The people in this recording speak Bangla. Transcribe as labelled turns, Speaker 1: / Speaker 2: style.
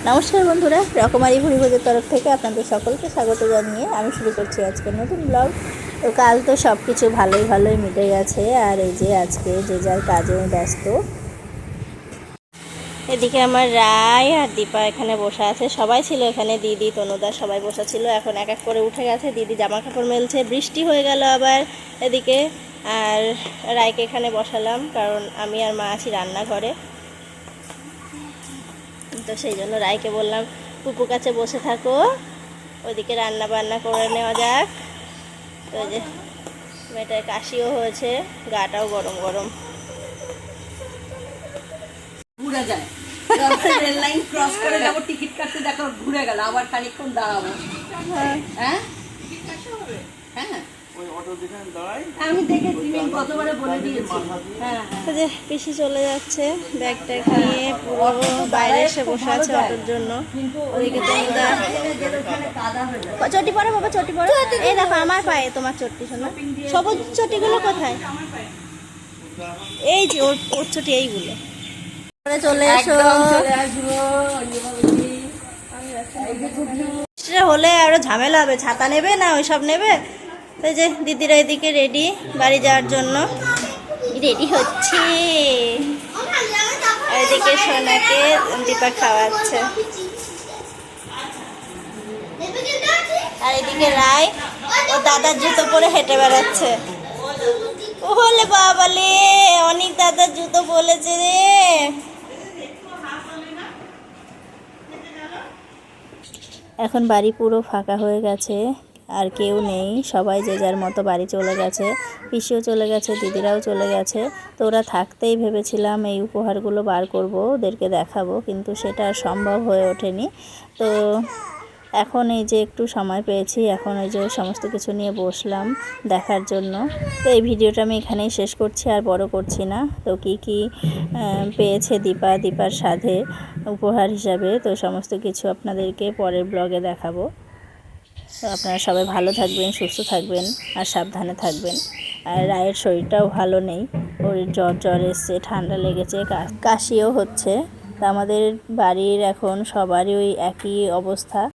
Speaker 1: নমস্কার বন্ধুরা, রকমারি ভুরিভোজের তরফ থেকে আপনাদের সকলকে স্বাগত জানিয়ে আমি শুরু করছি আজকের নতুন ব্লগ। তো কাল তো সব কিছু ভালোই মিটে গেছে, আর এই যে আজকে যে যার কাজে ব্যস্ত। এদিকে আমার রায় আর দীপা এখানে বসে আছে, সবাই ছিল এখানে, দিদি তনুদা সবাই বসা ছিল। এখন এক এক করে উঠে গেছে, দিদি জামা কাপড় মেলছে, বৃষ্টি হয়ে গেল আবার এদিকে। আর রায়কে এখানে বসালাম কারণ আমি আর মা আছি রান্নাঘরে, তো সেই জন্য রায়কে বললাম পুপু কাছে বসে থাকো, ওইদিকে রান্না বান্না করে নেওয়া যাক। তো যে মেয়েটার কাশিও হয়েছে, গাটাও গরম গরম।
Speaker 2: ঘুরে যায় রেল লাইন ক্রস করে যাবো, টিকিট কাটতে দেখো ঘুরে গেল, আবার খানিকক্ষণ দাঁড়াবো। হ্যাঁ হ্যাঁ আমি দেখেছি, কতবারে বলে দিয়েছি।
Speaker 1: যে পিসি চলে যাচ্ছে ব্যাগটা নিয়ে, পুরো বাইরে এসে বসে আছে অটোর জন্য। ওইদিকে তনুদা চটি পরে, বাবা চটি পরে। এই দেখো আমার পায়ে তোমার চটি, শোনো সবুজ চটিগুলো কোথায়? এই যে ওর চটি এইগুলো। চলে এসো, হলে আরো ঝামেলা হবে, ছাতা নেবে না ওইসব নেবে। এই যে দিদিরা এদিকে রেডি বাড়ি যাওয়ার জন্য, রেডি হচ্ছে। এদিকে সোনাকে দীপা খাওয়াচ্ছে, আর এদিকে রায় ও দাদার জুতো পরে হেঁটে বেড়াচ্ছে। ওলে বাবালে, অনেক দাদার জুতো বলেছে রে। এখন বাড়ি পুরো ফাঁকা হয়ে গেছে, আর কেউ নেই, সবাই যে যার মতো বাড়ি চলে গেছে। পিসিও চলে গেছে, দিদিরাও চলে গেছে। তো ওরা থাকতেই ভেবেছিলাম এই উপহারগুলো বার করব, ওদেরকে দেখাবো, কিন্তু সেটা আর সম্ভব হয়ে ওঠেনি। তো এখন এই যে একটু সময় পেয়েছি, এখন এই যে সমস্ত কিছু নিয়ে বসলাম দেখার জন্য। তো এই ভিডিওটা আমি এখানেই শেষ করছি, আর বড় করছি না। তো কি পেয়েছে দীপার সাথে উপহার হিসাবে, তো সমস্ত কিছু আপনাদেরকে পরের ব্লগে দেখাবো। তো আপনারা সবাই ভালো থাকবেন, সুস্থ থাকবেন, আর সাবধানে থাকবেন। আর রায়ের শরীরটাও ভালো নেই, ওর জ্বর এসছে, ঠান্ডা লেগেছে, কাশিও হচ্ছে। তো আমাদের বাড়ির এখন সবারই ওই একই অবস্থা।